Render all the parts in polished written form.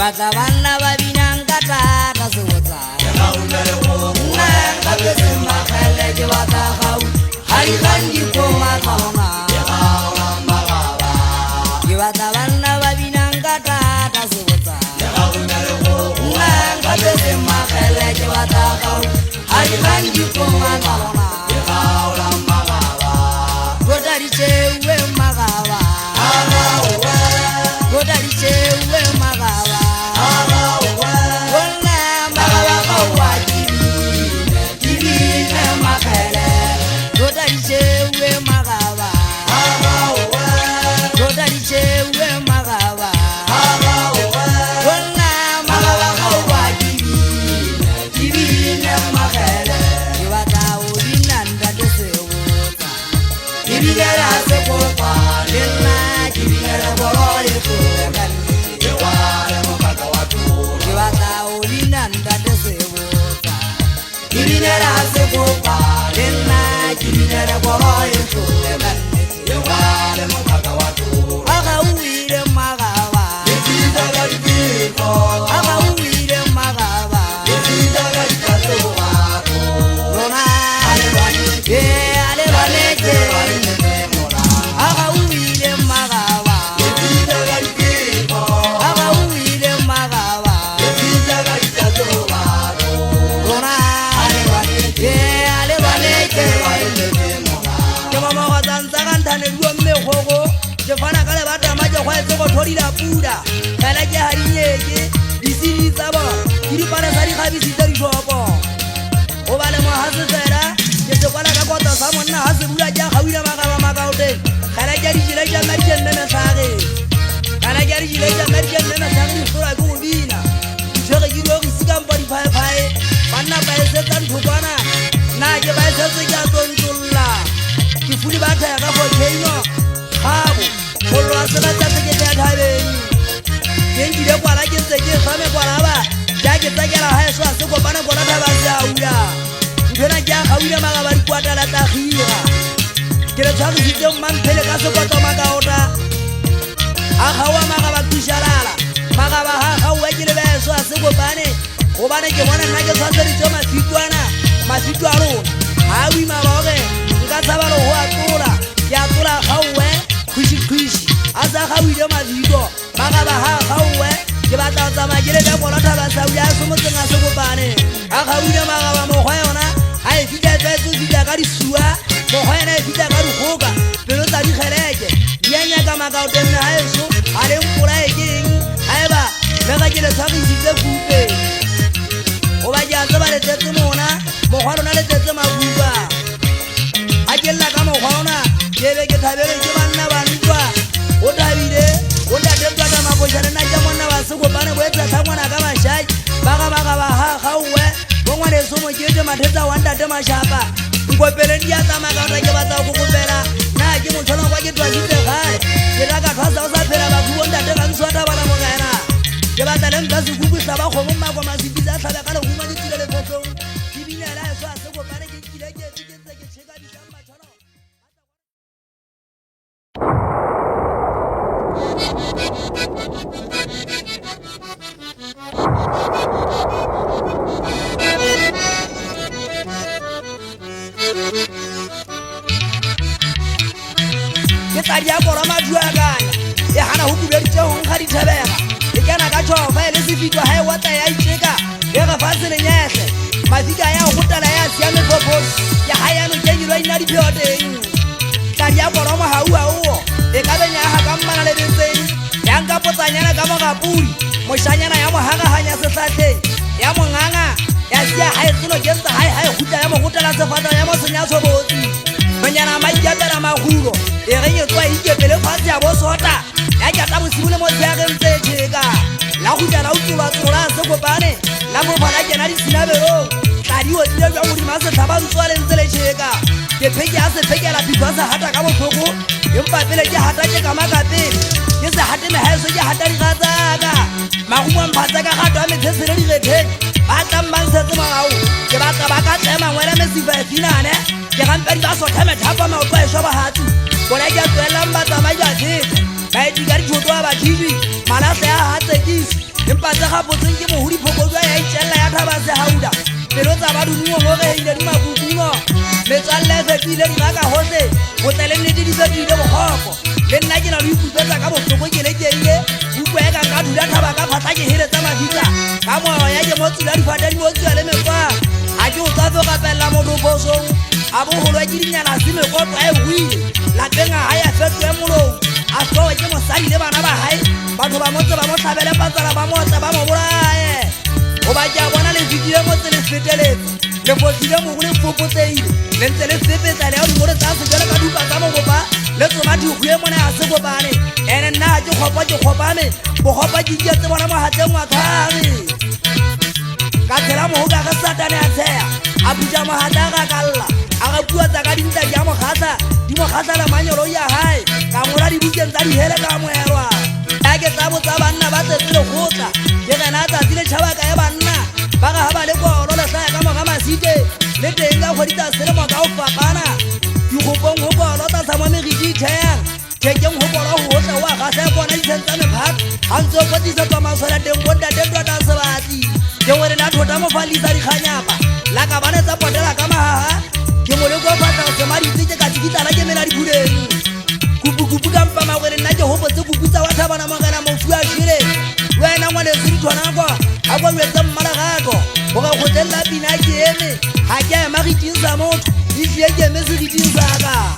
batla banna ba binang ka thata Sebotsa nna ka se makgele ke batla gau ga di gandi ko matlona ke batla banna ba binang ka thata Sebotsa nna ka se makgele ke batla gau ga di gandi ko matlona Goda di chewe magaba Goda di chewe magaba Gola magaba kawa Kibi ne makele Goda di chewe magaba Goda di chewe magaba Gola magaba kawa Kibi ne makele Kiwata ulinanda desewo Kibigera Sebotsa lena kibigera boroye kugan yewale mokaka watu kiwata ulinanda Sebotsa kibigera Sebotsa lena kibigera boroye kugan yewale mokaka watu AKHAUHILE magaba kibiga gitiko AKHAUHILE magaba kibiga gitiko rona ale bani ale bani AKHAUHILE magaba AKHAUHILE magaba rona ale bani ke mama wa tsantsha ka nthane duo mmegogo ke fana ka lebata ma ke gwaetse go thorila pula kana ke harinyeke disidi tsa bo ke dipana sa dikgabisi tsa dishopo o ba le mohasetsela ke se kwala ka kota sa monna ha se bula ke AKHAUHILE magaba makaote kana ke di jile ja mari ke nna sare kana ke di jile ja mari ke nna sare di sura go bina jere ke go sika mpa di phai phai banna ba etsa nthokwana na ke ba etsa ke a tontolla ke fuli ba tha ka go keino gabo go lwa sela tsa ke ya thabeng ke ngile kwala ke tse ke fame kwala ba ja ke tsakela ha eso se go bana bona tha ba sa ula ntena ke AKHAUHILE magaba di kwata la tagira ke le tshware ditse mmanphele ka sekwato makaota AKHAUHILE magaba tushalala magaba ha AKHAUHILE ke le beso a se kopane gobane ke bona nna ke tshwantse ditse mafito a rona ha o ima boge nka tshaba le go a tlola ke a tlola AKHAUHILE khushi a sa AKHAUHILE mafito magaba ha AKHAUHILE ke batla go tsamaya ke le lekolo thaba sa uya a somotseng a se kopane AKHAUHILE magaba mokgwa yona ha e fitla tsetso fitla ka disua mokgwa yona e fitla ka dikgoka pelo tsa dikgeleke di a nyaka makaotenne ha eso a le mpola e keng ha eba lega ke le tshwarisitse kupe goba ke a tseba le tsetse mona mokgwa lona le tsetse makupa a ke lla ka mokgwa ona ke be ke thabele ke banna ba ntwa o thabile o tatetswa ka makošane nna ke monna ba sekopane bo etsa thangwana ka mašai bagabagaba ha AKHAUHILE bongwane somo ke etse mathetsa wa ntate mashapa nkopele di a tsamakaota ke batla go kopela na ke motshwana kwa ke twasitse gae ke raka tlhwasa o sa phela babuo ntate ka nswata bana mokaena ke batla le nka sekuku sa ba kgomo mmako masipitsa a tlhabe ka leguma ke tsile letlhotlhong ke binela eso a sekopane ke kile ke tse ke tšheka dijang matshwana ke tadi ya kora madua kana e hana ho kubeditse ho nkga dithebega e kena ka tšhofa e le sefitwa ha e wata ya itšeka e re fatshe lenyehle mafika ya go tala ya siame popos ya ha yano ke dilo ina dipheo teng tadi ya kora mohauao e ka benya ha ka mmana le betseng ya nka potsanyana ka mogapuri moshanyana ya mohagaganya sehlatleng ya monganga ya sia ha e tseno ke ntsa ha e gutla ya mogotela sefatla ya mosenya tshobotsi manyana maikapela mahulo e re nyetswa ikepele fatshe ya bosota ya jata bosibule mo tsheagentse tšheka la gutla la utsolatsolola a sekopane la mofala kena disinabelong tladio tsile jwa modimo a setlhaba ntsoa lentse le tšheka ke pheke a sephekela phitho a se hata ka botlhoko empa pele ke hata ke ka makapele ke se hate mehaeso ke hata diratsaka magumo a mphatsa ka gato a metshesele direteng ba tlang ba ntshetse morao ke batla ba ka tsema ngwela mesifa e finane ke gampedi ba sotha methapa maoto a e shwa bahatsi bona ke a tloelelang ba tsamai ka tshetse ba etika dithoto a bathibi malatlhe a hatsekisi empa tse ga botseng ke mohudi phokojwa ya itšella ya thaba se hauda pelo tsa ba dungo mo ge ile di makukungo metswalle fetile di baka hohle go tlele nnete di fetile bogoko le nna ke na le ikupetsa ka botlhoko ke lekeile buko ya ka nka dula thaba ka phatla ke hele tsa mafika ka moya ya ke mo tsula di fata di mo tswa le mekwa a ke o tsafe ga pella mo doposong a bo holwa ke dinyana se mekotwa e huile lapeng a hae a fetwe molong a hlowe ke mosadi le bana ba hae batho ba motse ba mo tlhabele patsala ba motle ba mo bolae goba ke a bona le video motse le feteletse le fotile mogole fopotseile le ntse le fepetsa le ya dimole tsa sejele ka dupa tsa mogopa le tsoma dikgwe mone a se kopane ene nna ga ke kgopame bogopa ke dietse bona mogatleng wa thare ka tshela mogoka ga satane a tsheya a puja mogatla ga kalla a ga pua tsa ka dinta di a mogatla di mogatla le manyolo ya hae ka ngola dibukeng tsa dihele ka moelwa ya ke tsa botsa banna ba tsetse legotla ke gena tsatsi le tšhaba ka e banna ba ga ga ba le kolo le tlaya ka moga masite le teng ka kgweditsa selemo ka go fapana dikgopong go kolo tsa tsamo megidi itheyang thekeng go kolo go gotle wa gatlha bona ditsheng tsa mephato ga ntse o kotisetswa maswela teng bontatentwata sebatsi ke gore na thota mofalisa dikganyapa la ka bane tsa potela ka mahaha ke moleko fatla semaditse ke ka tsikitala ke mela dipuleng kupu ka mpa magwele nna ke hopotse kuputsa wa thabana mogena mofu a shile wena ngwaneso dithwanako a kwa wetse mmalagako go ga kgotlelela pina ke eme ga ke ema giting sa motho etlile ke eme segiting saka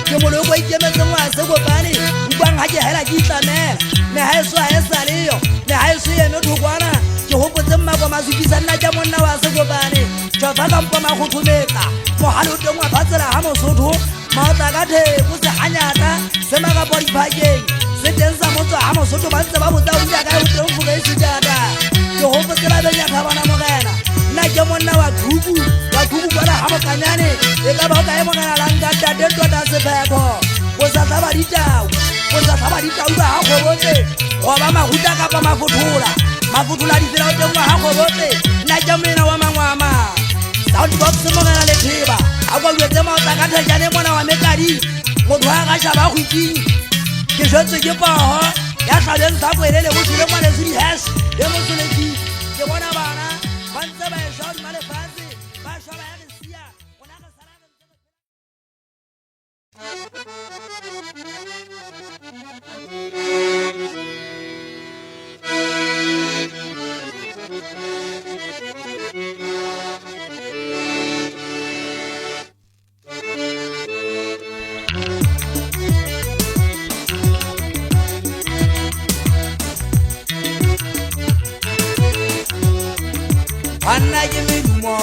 ke moloko ikemetseng wa se kopane ukwang ga ke hela ke itlamela ne ga eso ga e sa leyo ne ga eso eme thokwana ke hopotse mmako masupisa nna ke monna wa se kopane tšofa kampa magothometsa mogale o teng wa phatsela ga mosotho maotla ka theko se ganyata se magapo diphakeng se teng sa motswa ga mosotho ba ntse ba botsa o jaaka o teng foka e sejata ke gopotse labeng ya thabana mogena nna ke monna wa thuku kwala ga mokanyane e ka ba o ka e mogena lanka tatentwata sephetho go sa tlhaba ditau ba ga kgobotse goba mahuta kapa mafothola ditsela o teng wa ga kgobotse nna ke mena wa mangwama soundbox mogena le theba a kwa uetse maotla ka thekane mona wa mekadi motho a gašaba go iking ke jotse ke pogo ya tlhabeng sa kwelele go tshile ngwaneso di-hash le motsoleki ke bona bana ba ntse ba ešwa odima lefatshe ba šwa ba ya re sia gona ge sala Anna ke medumo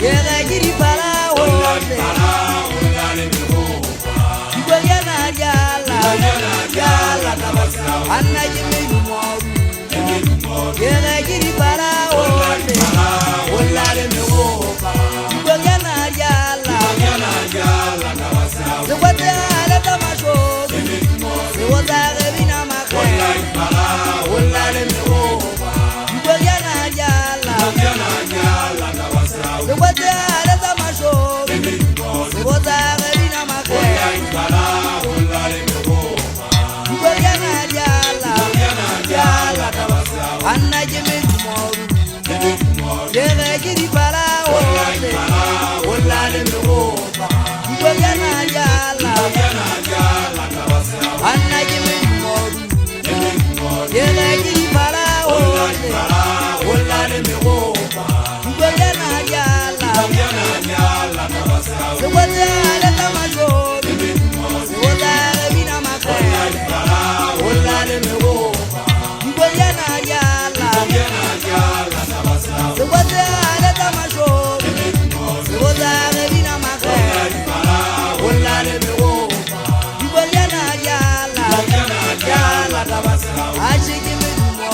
ye ga ke di para ho le ko yana yala na basa Anna ke medumo ye ga ke di para ho le me ho ko yana yala na basa se kwate ala ta masho se wota re bina makho hola le me ho se kwate ala ta masho se wota re bina makho ko yana yala na basa Anna ke medumo ye ga ke di para ho le me ho ko yana yala na basa Anna ke medumo ye ga ke di para ho le me ho ko yana yala na basa se kwate ala ta masho se wota re bina makho le me ho ko yana yala na basa se kwate ala ta masho se wota re bina makho le me ho ko yana yala na basa a shiki medumo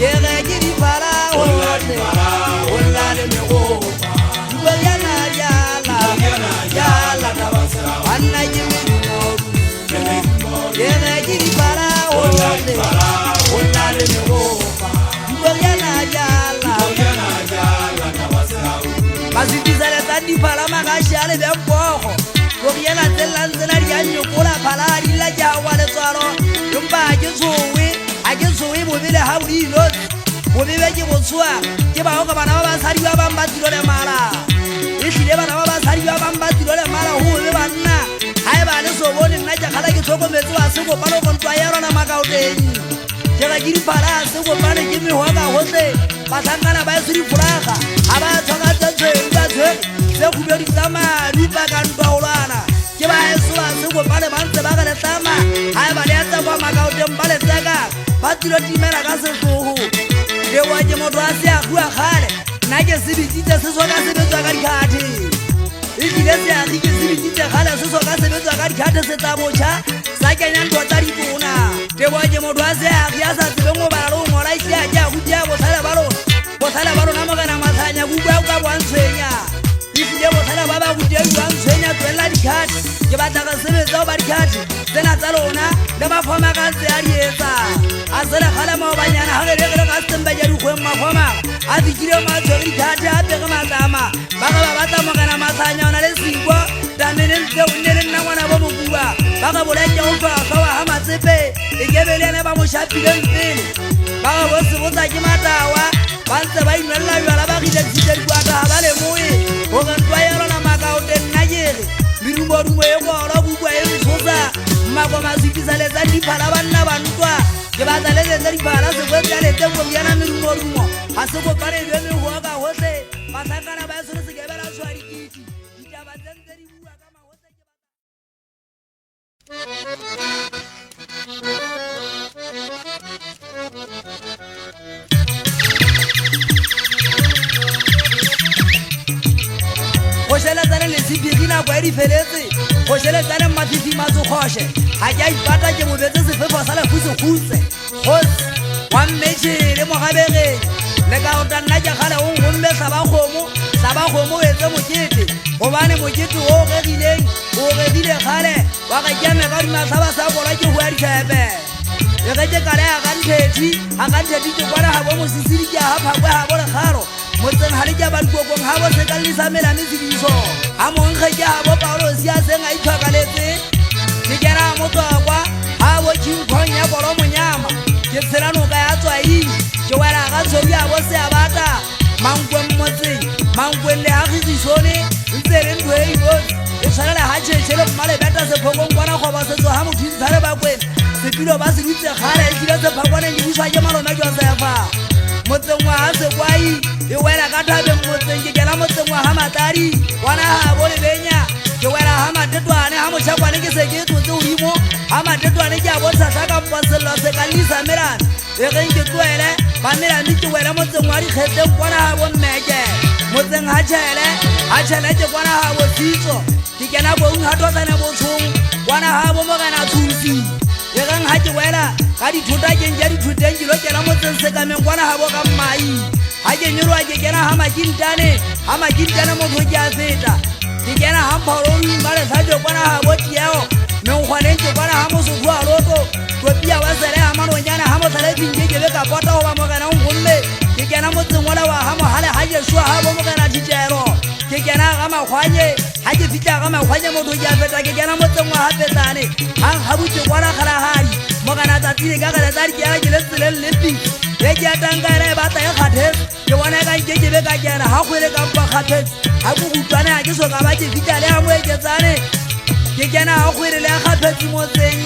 ye ga ke di para ho le me ho ko yana yala na basa Anna ke medumo ye ga ke di para ho le me ho ko yana yala na basa masipisa le tsa di phala magaša le bempogo go yana tselang tsena di a nyokola phala di la ja wa le tswalo empa ke tshowe a ke ha bolilo bo bebe ke botswa ke ba go bana ba ba sadi ba ba mbatilo le mala e tlile bana ba ba sadi ba ba mbatilo le mala ho be banna ha e ba le so bone nna ke khala ke tlhokometse wa se go palo kontwa ya rona makauteng ke ga di para se go bana ke me ho ga hotle ba tlangana ba se di fulaga ha ba tsoga tsetse ba tswe se go be di tsama di pa ka ntwa holana ke ba e so se go bana ba ntse ba ga le tsama ha e ba le tsa ba makauteng ba le tsaka ba tilo timela ka se go ke wa ke motho a se a bua gale nna ke se bitse se so ka se betswa ka dikhathi e dile se a ke se bitse gale se so ka se betswa ka dikhathi se tsa bocha sa kenya ntwa tsa ditona ke wa ke motho a se a ya sa tsebe mo ba lo ngora isi a ja go dia go thala ba lo na mo kana mathanya go bua ka bontshenya ifile go thala ba ba go dia bontshenya tswela dikhathi ke batla ka sebetsa ba dikhathi tsena tsa lona le ba foma ka tse a dietsa a sela khala mo banyana ha re re ka semba ja di khwema foma a dikile ma tsori dikhathi a pega matama ba ga ba batla mo kana mathanya ona le singwa damene ntse o nne le nna ngwana bo mo bua ba ga boleke o fa ka wa ha matsepe e gebele ne ba mo shapile mpele ba ga bo se botsa ke matawa ba ntse ba inwella yala ba gile tshite di kwata ha ba le moe go ga ntwa ya rona makaote nna jere mirumo rumo e go ora bua e msosa mako mazikisa le tsa di phala banna ba ntwa ke ba tsa le tsa di phala se go tsa le tse go yana mirumo ha se go pare be me go ga hotle ba tlakana ba se se gebela tshwari kiti ditaba tse di bua ka mahotle ke go shela tsana le sipigina go edi feletse go shela tsana mafiti matso khoshe ha ja ipata ke mo betse sefefo sa le khutse wa mmeche le mogabege le ka o tanna ja gale o ngomme sa ba khomo etse mokete go bane mokete o gedile gale wa ga jame ka dima sa ba sa bola ke go ya ditepe e ge ke kale a ganthethi ke bona ha bo mo sisiri ke ha phakwe ha bo le kharo motseng ha le ja ba dikokong ha bo se ka lisa mela metsidiso ha monkge ke ha bo Paulo sia senga ithwakaletse ke kera motokwa ha bo chinkhonya bolo monyama ke tsela no ka ya tswai ke wela ga tsori a bo se abata mangwe le ha gitsone ntse re ndwe ibo e tshwana ha tshele mmale beta se phokong bona go ba se tso ha motho tsare ba kwena se pilo ba se ditse gale e dile se phakwane di buswa ke malona jwa sefa motseng wa ha se kwai e wela ka thabeng motseng ke kela motseng wa ha matari wana ha bo le benya ke wela ha matetwane ha moshakwane ke se ke tsotse urimo ha matetwane ke a botsa ka mpasella se ka lisa merana e ge ke tswele ba merana ke wela motseng wa dikgetse kwana ha bo mmeke motseng ha tshele ke kwana ha bo tsitso ke kena bo ha totsana bo tshong kwana ha bo mo kana thusi e gang ha ke wela ka dithuta ke nja dithuteng ke lo kena motseng se ka men kwana ha bo ka mmai ha ke nyolwa ke kena ha makintane mo go ke a feta ke kena ha mphaolong ba le thajo kwana ha bo tiao men khwaneng ke kwana ha mo so bua loto go pia wa sele ha manonyana ha mo thale binge ke be ka pota ho ba mo kana ngomme ke kena motseng wala wa ha mo hale ha je shwa ha bo mo kana dijero ke kena ga makhwanye ha ke fitla ga makhwanye mo do ke a feta ke kena motseng wa ha petsane ha butse kwana khala hari mo kana tsa tsile ka ga tsa di kera ke le tsele le pi ye ke atangara e batla ya khathe ke bona ka ke be ka kena ha khwele ka mpa khathe ha go utlwana ha ke so ka ba ke fitla le ha mo eketsane ke kena ha khwele le khathe motseng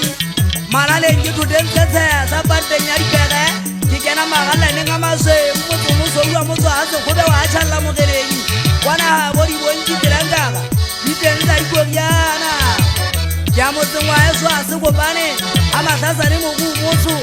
malale ke thotentse sa panteng ya dikere ke kena magala ne nga maswe mo so lwa mo so ha se go be wa tshalla mo gereng kwana ha bo di bonki telangaka di tentsa ikoriana ya motseng wa eso a se go bane a matlasa le mo go motho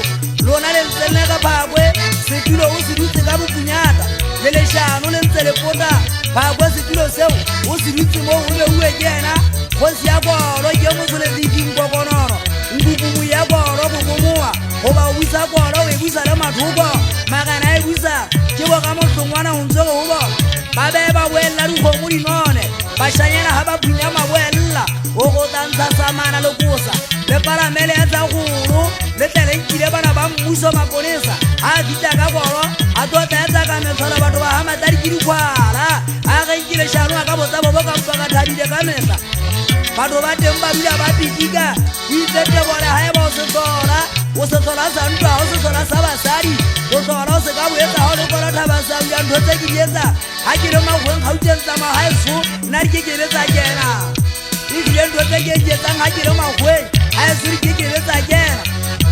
lona le ntsene ka phakwe se tilo o se dutse ka bopunyata le leshano le ntse le pota phakwe se tilo seo o se dutse mo o be uwe kena go se ya bolo ke mo tsole diking kokonono ngubu ya bolo go momoa go ba buisa bolo o e buisa le mathuko magana e buisa ke bo ka mohlongwana o ntse go bo ba be ba wela di go mo dinone ba shanyana ha ba punya mabwella o go tantsa samana le kosa le paramele ya tsa goro le tlelenkile bana ba mmuso maponesa a ditla ka bolo a tota ya tsa ka metsola batho ba ha matari ke dikwala a ge nkile shano ka botsa bo ka mpa ka thabile ka mesa batho ba teng ba dula ba pikika o itsetse bone ga e ba o se tlola sa ntwa o se tlola sa basadi o tlola o se ka boetsa ga o le kola thabasang ja ntho tse ke di etsa ga ke le magweng gauteng tsamaya ga eso nna di kekeletsa kena ebile ntho tse ke di etsang ga ke le magweng ga eso di kekeletsa kena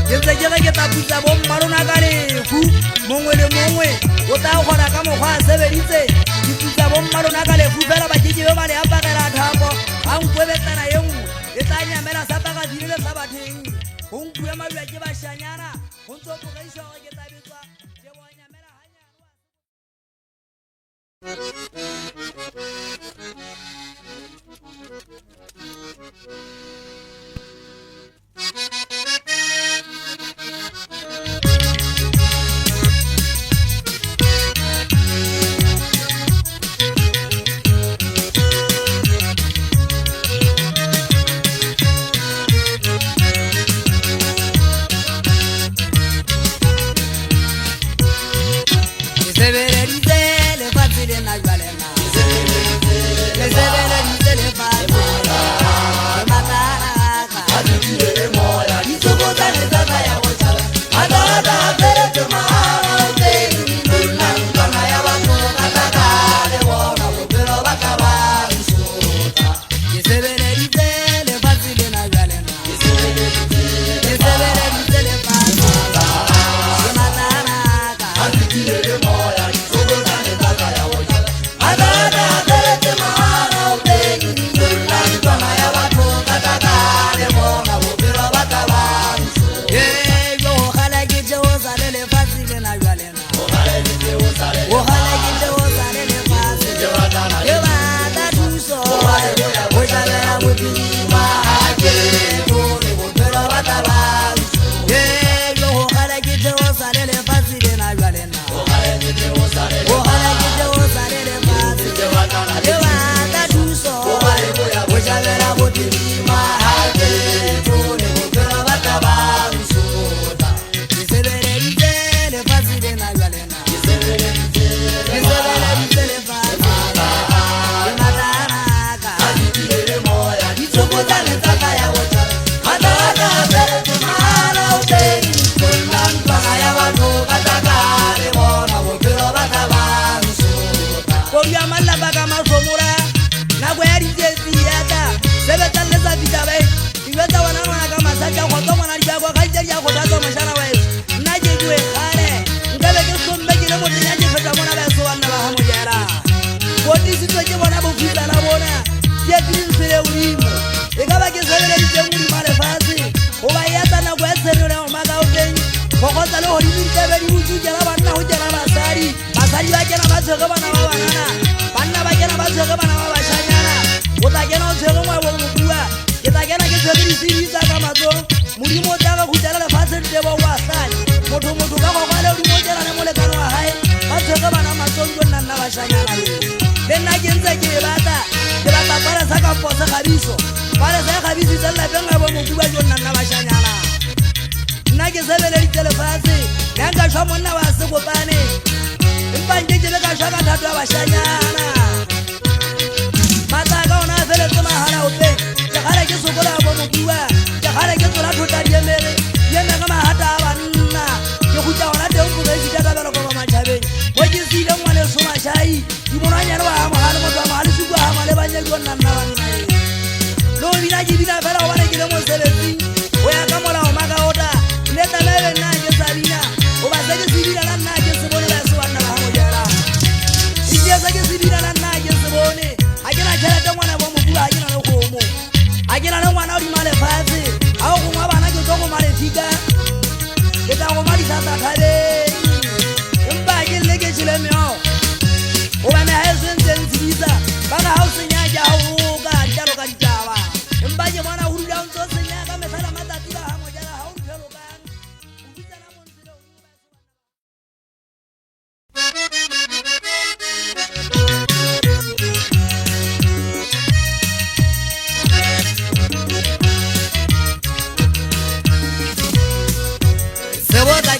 ke ntse ke re ke taputsa bomma rona ka lefu mongwe le mongwe o tla kgona ka mokgwa a sebeditse diputsa bomma rona ka lefu fela ba kekebe ba le apakela thapo ga nkwebetsana ye nngwe e tla nyamela sa pakadile le sa batheng go nkue mabua ke bašanyana go ntse o tlogaiša gore ke tabetswa ke boa nyamela Sebotsa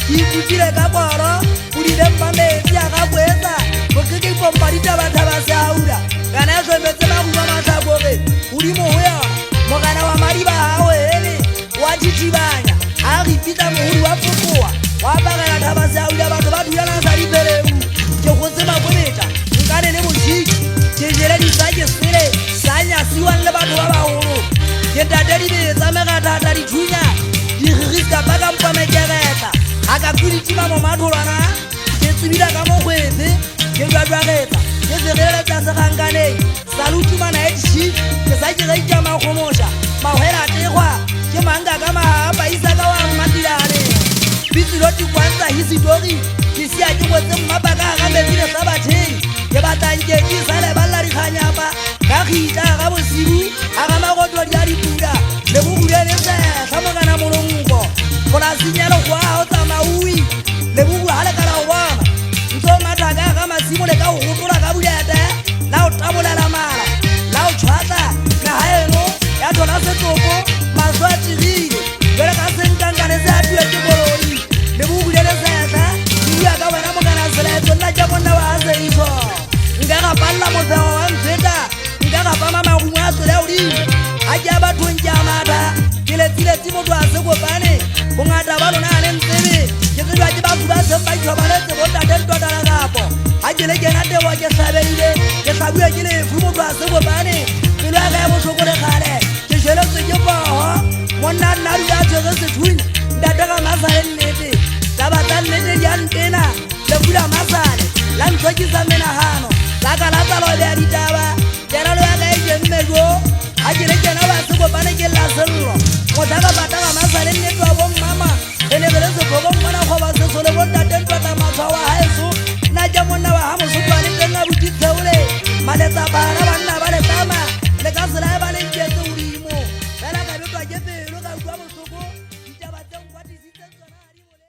Ikutile ka boro, ulile mpame, ya ka bweza. dithunya digigisa ba ka mpa mekereta a ka kuditima mo matholwana ke tsebila ka mokgwetse ke jwajwagetsa ke segeletsa segankaneng salutumana edshi ke sa ke reika makgomosha mahwela tekgwa ke manka ka mahapa isaka wa matilane bitsiloti kwantsa hisetori ke sia ke botse mmapaka ga metsile sa batheng ke batlanke ke sale balla dikganyapa ka khita ga bosibu a ga magoto di a dipula le bogulele sa mogana molongo polasinyelo kwa o tsamaui le bugu hale kana o bona ntso mataka ga masimo le ka o gotola ka bulete la o tabolela mala la o tshwata na haeno ya thola setopo maswatigile jwale ka senkangane se a tuya ke boloi le bugulele setla dibua ka wena mogana seleto nna ke monna wa seiso nka ga palla motheo wa mfeta nka ga pama magumo a tsole odimo a ke a bathong ke a mata ke letsiletse motho a sekopane bongata ba lona a leng tsebe ke tsebja ke batho ba seng ba itlhobaletse botatentotalapo a ke le kena tebo ke hlabeile ke hlabua ke lefu motho a sekopane pelo ya ka ya botlhokolekgale ke šheletswe ke pogo monna nna dula tshwere sethunya ntateka masale nnete taba tsa nnete di a ntena lefula masale la ntlhokisa menagano la ka la tsalobea ditaba kenalo ya ka e kemmejo a ke le kena ba sekopane ke la sello mothaka pataka masale nnete wa bommama e lebele sefogo mmona kgoba sesole bontatentwata matshwa wa haeso nna ke monna wa ga mosotwane tenga botitseole maletsa bana banna ba letama le ka sela e ba lenketse godimo fela ka betwa ke pelo ka ukwa botlhoko ditaba tse nkwatisitse tsona a di bole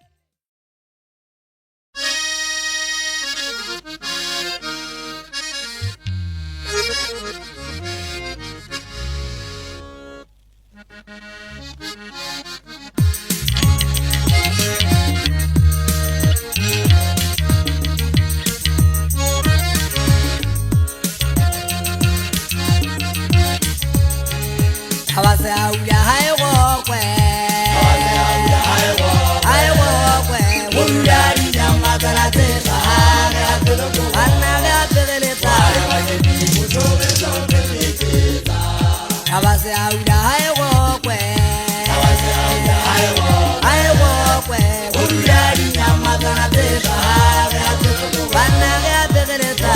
Abase auya hai gokwe Wundari nyama kana tesa Anna ga peleta Abase auya hai gokwe Wundari nyama kana tesa Anna ga peleta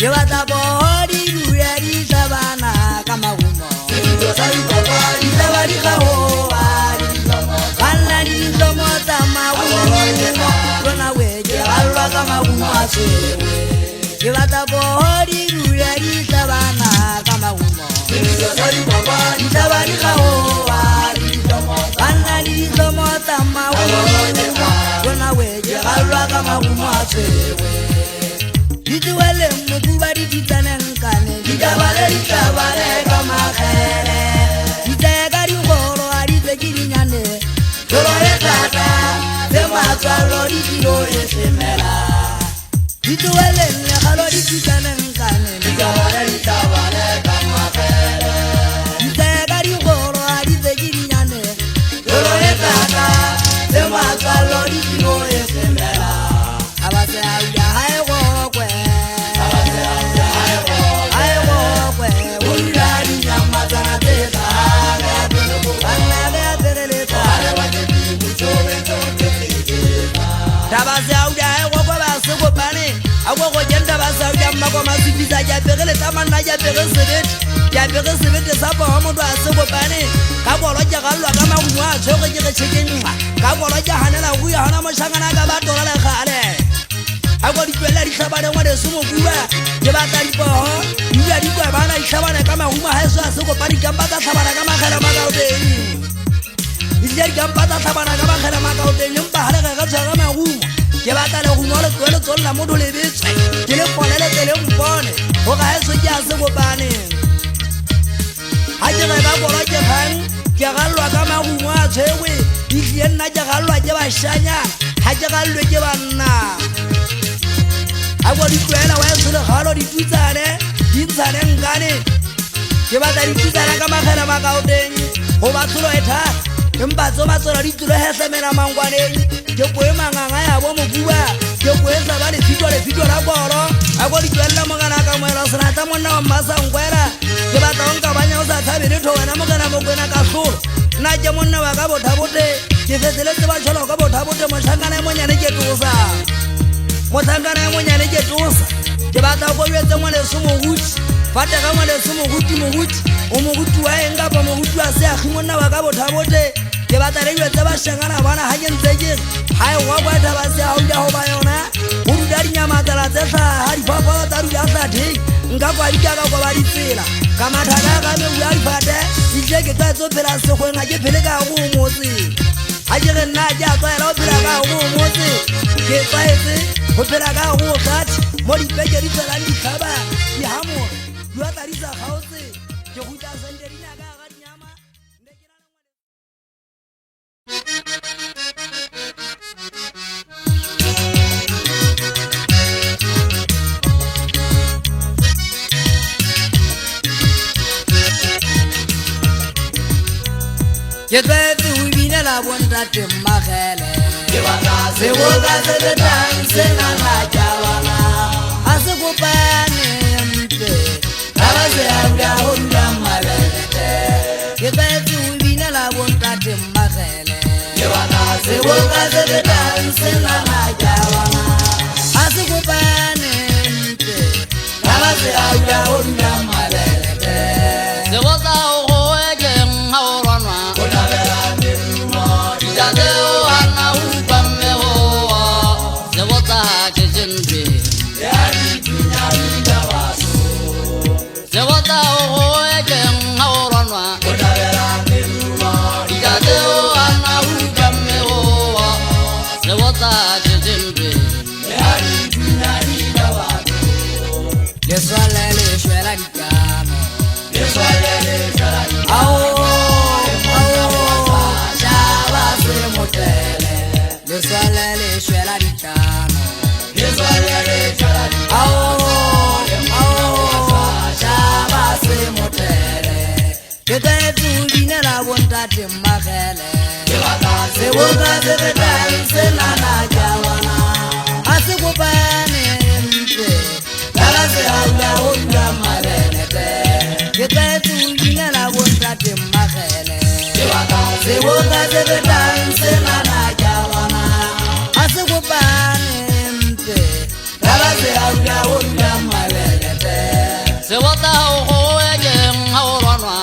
Yewata bodi ruyari sabana kama humo Isabari kahoa Bala ni zomo tama humo Rona weje alwa kama humo asewe Yewata bodi ruyari sabana kama humo Isabari kahoa Bala ni zomo tama humo Rona weje alwa kama humo asewe Dituwele mutubari titanenkane Ditabale kama khere Ditayagari ngoro arize kirinyane Dolo etata Sema tsalo ditiro esemela Dituwele nekhalo dititanenkane Ditabale kama khere Ditayagari ngoro arize kirinyane Dolo etata Sema tsalo ditiro esemela Abase auya hai gokwe Wundari nyama kana tesa Anna ga peleta Tabase auya hai gokwe ba sekopane Agoko jenda ba sa auya mmako masipisa ya peleta manna ya pelesebet ya pelesebet sa ba mo do sekopane ka bolo ja galwa ka mangwa tshoko ke tshekenwa ka bolo ja hanela go ya hana moshangana ka ba tola le khale Agwa di twela di tlhabane ngwa de somo bua ke batla dipoho ya di kwa bana di tlhabane ka mahuma ha eso a se go padi ka batla tlhabana ka magela makaoteng ile di ka batla tlhabana ka magela makaoteng empa ha le ga tshwara mahuma ke batla le go ngola tswele tsolla mo do lebetse ke le polele tele mpone go ga eso ke a se go bane ha ke ga ba bola ke gang ke galwa ka mahuma a tshwewe ile nna ke galwa ke ba shanya ha ke galwe ke banna Agwa di kwela wa sule khalo di tutsane dintsane ngane ke batla di tutsana ka magela makaoteng go batlo etha empa tso matsola di tulo hesemela mangwaneng ke poe manganga ya bo mobuba ke poe sa ba le fito la bolo agwa di kwela mogana ka moela sena ta monna wa masa ngwela ke batla onka banya o sa beretho wena mokana mokwena ka hlolo nna ke monna wa ka bothabote ke feteletse ba tsholo ka bothabote motlhankana e monyane ke tosa motlhankana e monyane ke tosa ke batla go betse ngwaneso mohuti fate ga ngwaneso mohuti o mohuti wa eng kapa mohuti wa seagi monna wa ka bothabote ke batla re betse ba shangana bana ha ke ntse ke ha e wa kwa thaba se ha uya ho ba yona ho ruda dinyama tsala tse tla ha di papa tsa ruda tsa thei nka kwa dika ka kwa ba di tsela ka mathaka ga me uya di fate ije ke tla tso phela se go nga ke phele ka go motse ha ke re nna ke a tsela o phela ka go motse ke tsaetse go phela ka go gatsi mo di peke di tsela di khaba di hamo yo tla di sa gaotse ke go tla sende di na ka ga dinyama ne ke rana ke tsetse o bine la bontate mmagele ke batla se go ka se le dance na na jabana a se go pane mpe ka ba se anga ho nda malete ke tsetse o bine la bontate mmagele ke batla se go ka se le dance na na jabana a se go pane mpe ka ba se anga ho nda malete se go tsa go ege ngaorwana Sebotsa o ege ngaorwana Ijate o ana ukame o Sebotsa jejembe Leswale le shwela dikano Leswale le shwela dikano Shaba se motele Leswale le shwela dikano Leswale le shwela dikano ke tsetse o bine la bontate mmagele ke batla se go ka se le dance na na jabana a se kopane mpe ka ba se hauya ho nda malete ke tsetse o bine la bontate mmagele ke batla se go ka se le dance na na jabana a se kopane mpe ka ba se hauya ho nda malete se botsa go ege ngaorwana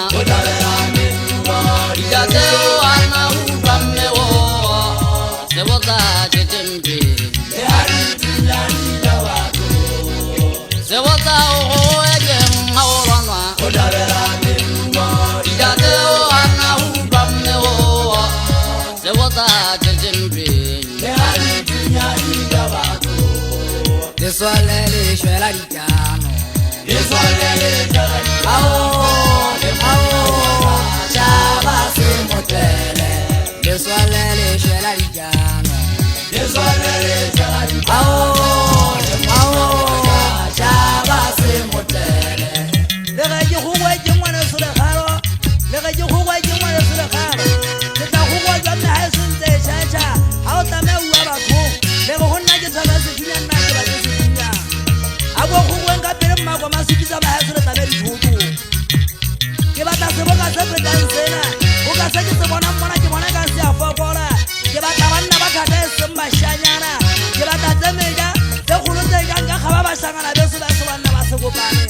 Ijate o ana ukame o Sebotsa jejembe Sebotsa o ege ngaorwana Ijate o ana ukame o Sebotsa jejembe Leswale le shwela dikano Leswale le shwela dikano Shaba se motele Leswale le shwela dikano Leswale le shwela dikano Shaba se motele Le ga ke go wa ke ngwana se le galo Le ga ke go wa ke ngwana se le galo Le tla go wa jwa nna ha se ntse chacha ha o tame uwa batho Le go nna ke tsaba se dinya nna ke ba se dinya a go go wenga pele mmako masukisa ba ha se le tame di thuto ke batla se boka se fetansena o ka se ke se bona mona ke bona ka se a fokola ke batla banna ba thata se mbashanyana ke batla tsemeja se kholo tse ka ga ba ba sangana be se ba se banna ba se kopane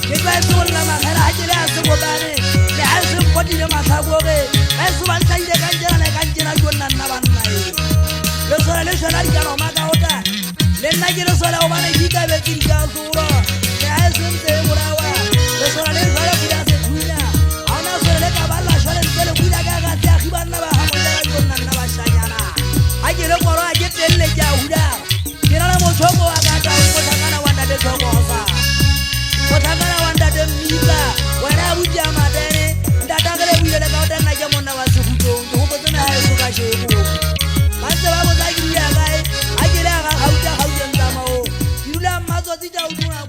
ke tla se bona magela ha ke le a se kopane le ha se mpotile matlhakore ha se ba ntlaile ka njena le ka njena yo nna nna banna le sona le shona di ka no maka ota le nna ke le sona o bana di ka be di ka zuro ke ha se ntse molawa le sona le sona ke ya se thunya ana sona le ka balla shona le kuila ka ga tya khibanna ba ha mo ya yo nna nna ba shanyana a ke le koro a ke telle ke a huda ke na mo tshoko a ka ta ko thakana wanda de tsokosa ko thakana wanda de mika wena buja madene ndata ke le buile ka ota nna ke monna wa se hutong go go tsena ha se ka shebo mantse ba bo tsa ke ya gae a ke le ga gauta gauteng tsamao di dula mmatso tsi ja o duna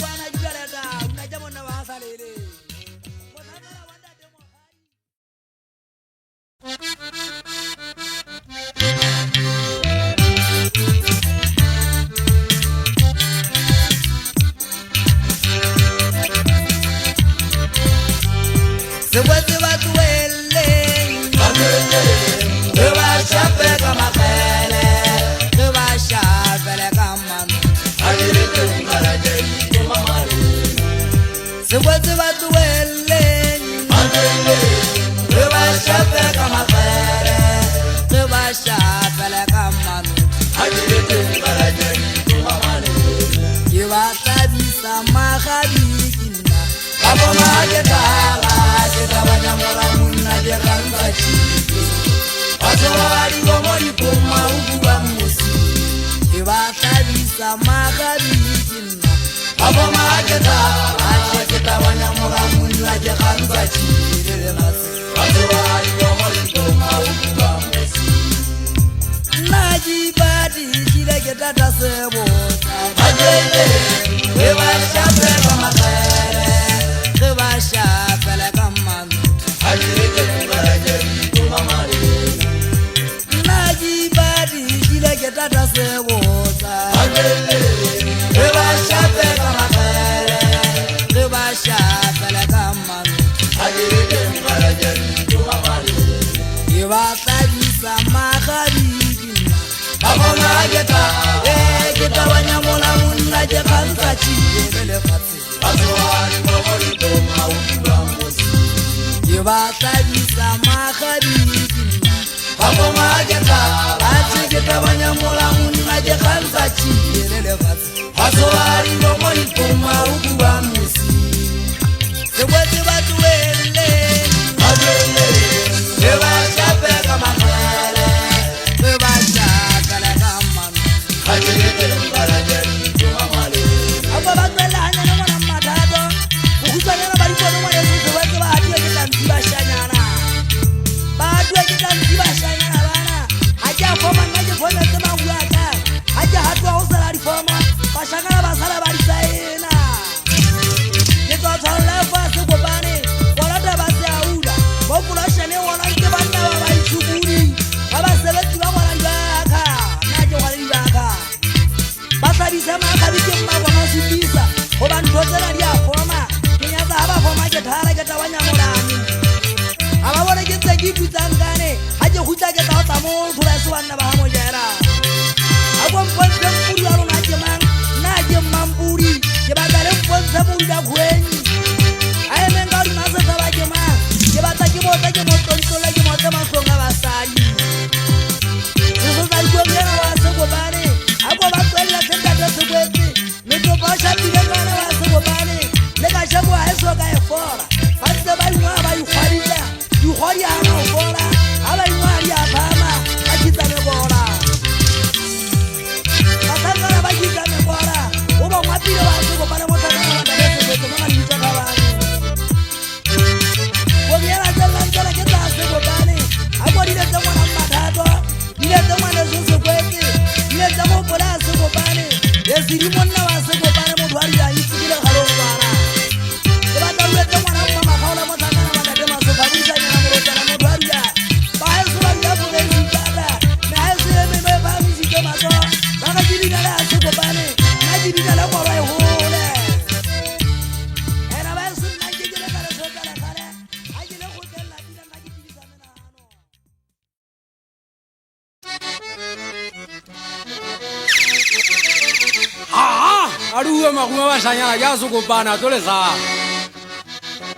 Aduwe makuma wa shanyana ya sukupana tole sa.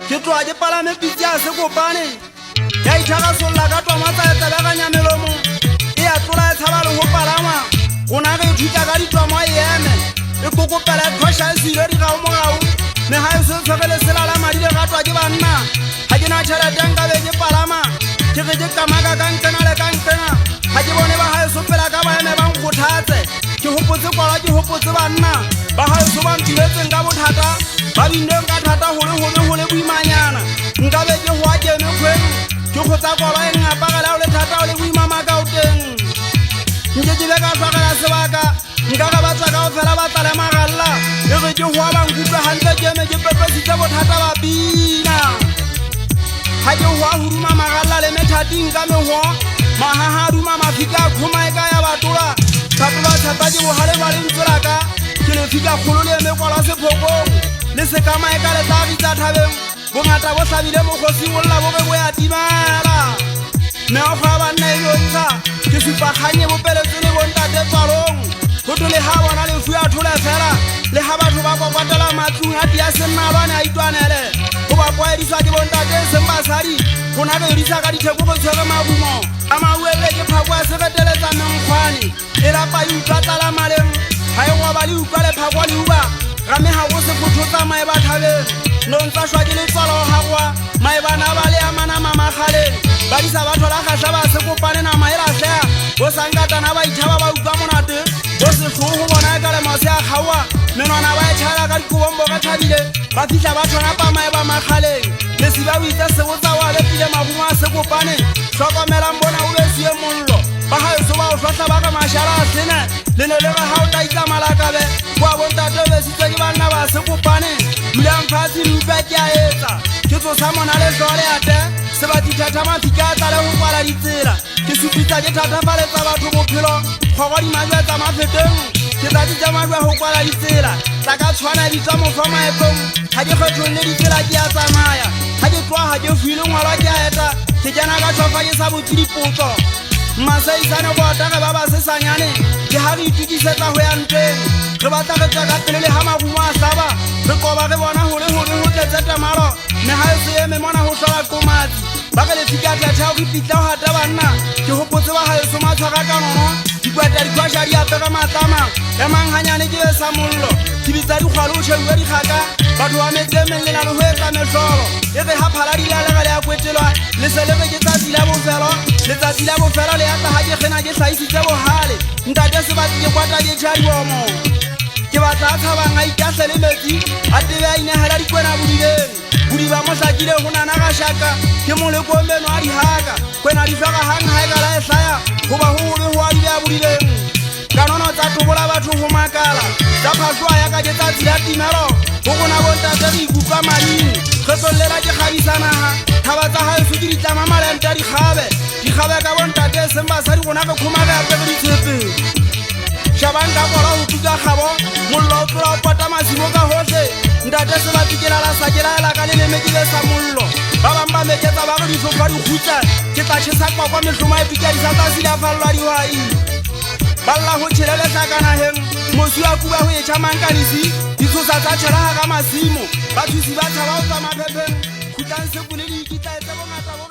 Kito aje pala me pizza sukupane. Ya itaka sola ka twa mata ya tabaka nyamelomo. Ya tola thabalo ho palama. Ona ga ithuta ka ditwa mo yeme. E koko pala khosha sile di ga mo gau. Ne ha se tshabele sela la madi le ga twa ke banna. Ha ke na tshara tanga be ke palama. Ke ge ke kamaka ka ntena le ka ntena. Ha ke bone ba ha so pela ka ba eme ba ngothatse. Ke hopotse kwala ke hopotse banna. Ba ha so ba ntiletseng ka bothata ba bineng ka thata hole boimanyana nka be ke hwa kene kgweng ke kgotsa kwala e ngapagela o le thata o le boimama ka o teng nke ke be ka tlwagela sebaka nka ga ba tswa ka o fela ba tlale magalla e ge ke hwa ba nkutlwa gantle ke eme ke pepesitse bothata ba bina ga ke hwa huruma magalla le methating ka meho mahaha ruma mafika a kgoma e ka ya batola thape ba thata ke bogale ba le ntsolaka ke le fika kgolo le eme kwala sephokong le sekama e ka le tla bitsa thabeng bongata bo hlabile mokgosi molla bo be bo ya timala ne o ga ba nna e bontsha ke supa khanye bopeletse le bontate tswalong go to le ha bona le fu ya thola fela le ha batho ba kwatela matlung a dia senalwane a itwanele go ba poediswa ke bontate sembasadi go na be risa ka ditheko go tshwere mabumo a mauelle ke phakwa se reteletsa menkgwane e lapa e utlwa tlala maleng ha e ngwa ba le utlwa le phakwa le uba ga me ga go se phototsa maeba thabeng no ntsa shwa ke letswalo ga goa maebana ba le amana mamagaleng ba disa ba thola kgatlha ba se kopane nama e latlhea go sankatana ba ithaba ba utlwa monate go se tlhogo go bona e ka le mase a kgaoa menwana ba e tšhala ka dikobombo ka thabile ba fitlha ba tshwana pa maeba magaleng lesiba o itse sebotsa wa lepile mabumo a se kopane tlhokomelang bona o besiwe mollo ba gaeso ba o tlhotlha ba ka mašala a sene le ne le ga ga o taitsa malakabe kwa bontate o besitswe ke banna ba se kopane dulang fatshe le utlwa ke a etsa ke tsosa mona le tlole ate se ba dithata mafika a tla le go kwala ditsela ke supitsa ke thatafaletsa batho bophelo kgogwa dimadua tsa mafeteng ke tla ditsa madua go kwala ditsela tla ka tshwana ditsa mofa maepong ga ke kgetholle ditsela ke a tsamaya ga ke tloa ga ke fuile ngwalwa ke a eta ke kena ka tlhofa ke sa botse dipotso masaisane bota ge ba ba sesanyane ke ga re itukisetsa go ya nteng re batla re tswa ka pele le ga magumo a hlaba re koba re bona gore go tletse temalo mme ga e se eme mona go hlola qomatsi ba ke lefikatlatlha go ipitla go gata banna ke gopotse ba gaeso matshwara ka nono dikweta dikwasha di apere matlama emang ganyane ke be sa mollo ke bitsa dikgwale o tšheuwe dikgaka batho ba metse emeng le na le go etsa metlholo e re ga phala dilalega le ya kwetelwa le selebe ke tsatsi la bofelo letsatsi la bofelo le yatla ga ke kgena ke tlhaisitse bogale ntate se batse ke kwata ke tšhadiomo ke batla a tshabang a ikatlhe le metsi a tebe a inegela dikwena bodibeng bodiba mo hlakile go nana ga šaka ke moleko meno a dihaka kwena di tlhoka gang ga e kala e hlaya goba go gobe go a dibe a bodibeng kanono tsa tobola batho go makala tsa phatlhoa ya ka ke tsatsi la timelo go gona bontate re ikutlwa mading kgetollela ke kgabisanaga thaba tsa gaeso ke ditlama malenta dikgabe ka bontate e seng basadi gona ge kgomage apege ditshepeng shabang ka kola go tuka kgabo mollo o tlola o pota masimo ka hohle ntate se ba tikelala sa ke laela ka leleme ke be sa mollo ba bang ba meketsa ba go ditlhotlhwa dikgutla ke tla tšhesa kwakwa metlhoma e pikadisa tsa silafalelwa dihwai balla go tšhelelehlakanageng mosi wa kuba go e tšhamankanisi ditshosa tsa tšhelaga ka masimo bathusi ba tšhaba o tsa maphepheng khutlang sekole le ikitlaetse bongata